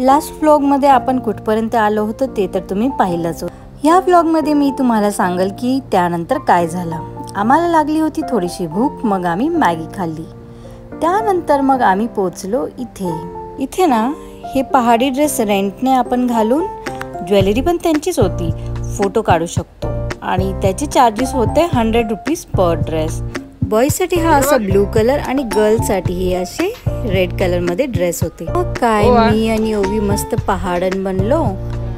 Last व्लॉगमध्ये आपण कुठपर्यंत आलो होतो ते तर तुम्ही पाहिलंच. ह्या व्लॉगमध्ये मी तुम्हाला सांगेल की त्यानंतर काय झालं. आम्हाला लागली होती थोडीशी भूक, मग आम्ही मॅगी खाल्ली. त्यानंतर मग आम्ही पोचलो इथे ना हे पहाडी ड्रेस रेंटने आपण घालून, ज्वेलरी पण त्यांचीच होती, फोटो काढू शकतो आणि त्याचे चार्जेस होते 100 रुपीज पर ड्रेस. बॉयसाठी हा असा ब्लू कलर आणि गर्ल्ससाठी हे असे रेड कलर मध्ये ड्रेस होते. मग काय मी आणि ओवी मस्त पहाडन बनलो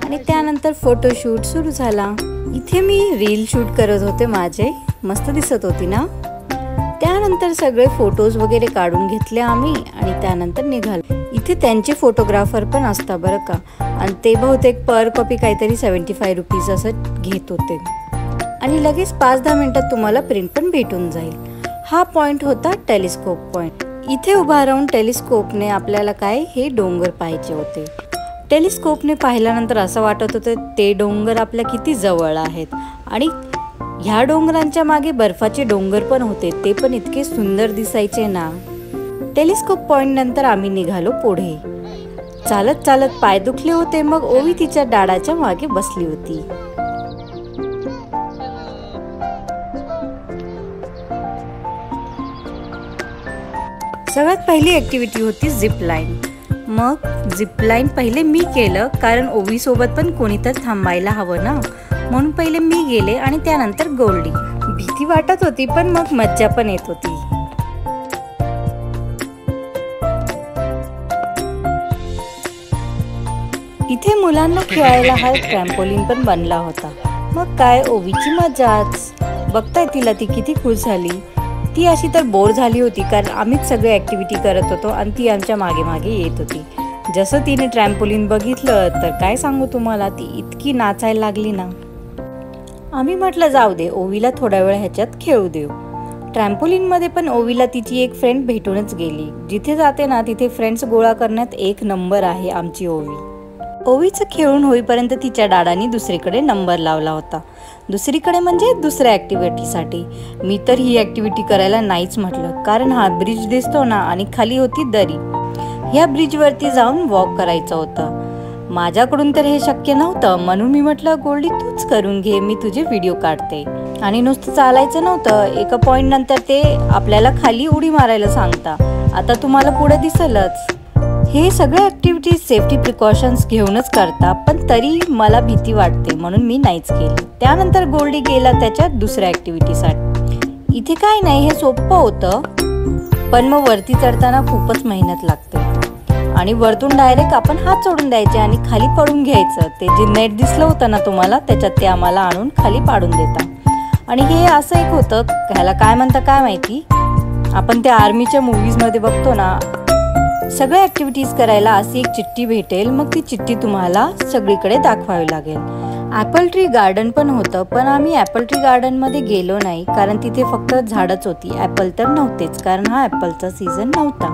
आणि त्यानंतर फोटोशूट सुरू झाला. इथे मी रील शूट करत होते माझे, मस्त दिसत होती ना. त्यानंतर सगळे फोटोज वगैरे काढून घेतले आम्ही आणि त्यानंतर निघालो. इथे त्यांचे फोटोग्राफर पण असतात बरं का, आणि ते बहुतेक पर कॉपी काहीतरी 75 रुपीज असं घेत होते आणि लगेच 5-10 मिनिटात तुम्हाला प्रिंट पण भेटून जाईल. हा पॉइंट होता टेलिस्कोप पॉइंट. इथे उभा राहून टेलिस्कोपने आपल्याला काय हे डोंगर पाहायचे होते. टेलिस्कोपने पाहिल्यानंतर असं वाटत होतं ते डोंगर आपल्या किती जवळ आहेत आणि ह्या डोंगरांच्या मागे बर्फाचे डोंगर पण होते, ते पण इतके सुंदर दिसायचे ना. टेलिस्कोप पॉइंट नंतर आम्ही निघालो पुढे. चालत चालत पाय दुखले होते, मग ओवी तिच्या डाडाच्या मागे बसली होती. सगळ्यात पहिली ऍक्टिव्हिटी होती झिप लाईन. मग झिप लाईन पहिले मी केलं, कारण ओवी सोबत पण कोणी तर थांबायला हवं ना, म्हणून पहिले मी गेले आणि त्यानंतर गोल्डी. भीती वाटत होती पण मग मज्जा पण येत होती. इथे मुलांना खेळायला हा ट्रॅम्पोलिन पण बनला होता. मग काय ओवीची मजाच. बघताय तिला, ती किती खुश झाली. ती अशी तर बोर झाली होती, कारण आम्हीच सगळे ऍक्टिव्हिटी करत होतो आणि ती आमच्या मागे मागे येत होती. जसं तिने ट्रॅम्पोलिन बघितलं तर काय सांगू तुम्हाला, ती इतकी नाचायला लागली ना. आम्ही म्हटलं जाऊ दे, ओवीला थोडा वेळ ह्याच्यात खेळू देऊ. ट्रॅम्पोलिनमध्ये पण ओवीला तिची एक फ्रेंड भेटूनच गेली. जिथे जाते ना तिथे फ्रेंड्स गोळा करण्यात एक नंबर आहे आमची ओवी. ओवीचं खेळून होईपर्यंत तिच्या डाडानी दुसरीकडे नंबर लावला होता. दुसरीकडे म्हणजे दुसऱ्या ऍक्टिव्हिटीसाठी. मी तर ही ऍक्टिव्हिटी करायला नाहीच म्हटलं, कारण हा ब्रिज दिसतो ना आणि खाली होती दरी. ह्या ब्रिजवरती जाऊन वॉक करायचं होतं. माझ्याकडून तर हे शक्य नव्हतं, म्हणून मी म्हटलं गोल्डी तूच करून घे, मी तुझे व्हिडिओ काढते. आणि नुसतं चालायचं नव्हतं, एका पॉइंट नंतर ते आपल्याला खाली उडी मारायला सांगता. आता तुम्हाला पुढे दिसेलच. हे सगळे ऍक्टिव्हिटीज सेफ्टी प्रिकॉशन्स घेऊनच करता, पण तरी मला भीती वाटते म्हणून मी नाहीच केली. त्यानंतर गोल्डी गेला त्याच्या दुसऱ्या ऍक्टिव्हिटीसाठी. इथे काय नाही, हे सोपं होतं, पण मग वरती चढताना खूपच मेहनत लागते. आणि वरतून डायरेक्ट आपण हात सोडून द्यायचे आणि खाली पडून घ्यायचं. ते जे नेट दिसलं होतं ना तुम्हाला, त्याच्यात ते आम्हाला आणून खाली पाडून देतात. आणि हे असं एक होतं, ह्याला काय म्हणता काय माहिती, आपण त्या आर्मीच्या मूवीजमध्ये बघतो ना, सगळ्या ऍक्टिव्हिटीज करायला अशी एक चिठ्ठी भेटेल, मग ती चिठ्ठी तुम्हाला सगळीकडे दाखवावी लागेल. ॲपल ट्री गार्डन पण होतं, पण आम्ही ॲपल ट्री गार्डनमध्ये गेलो नाही, कारण तिथे फक्त झाडच होती, ॲपल तर नव्हतेच, कारण हा ॲपलचा सीझन नव्हता.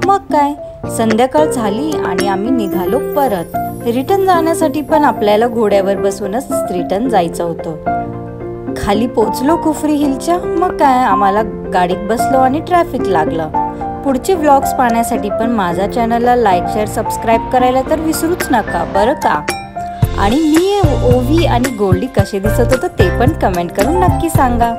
मग काय संध्याकाळ झाली आणि आम्ही निघालो परत. रिटर्न जाण्यासाठी पण आपल्याला घोड्यावर बसूनच रिटर्न जायचं होतं. खाली पोचलो कुफरी हिलच्या. मग काय आम्हाला गाडीत बसलो आणि ट्रॅफिक लागलं. पुढचे व्लॉग्स पाहण्यासाठी पण माझ्या चॅनलला लाईक, शेअर, सबस्क्राईब करायला तर विसरूच नका बरं का. आणि मी ओवी आणि गोल्डी कसे दिसत होतं ते पण कमेंट करून नक्की सांगा.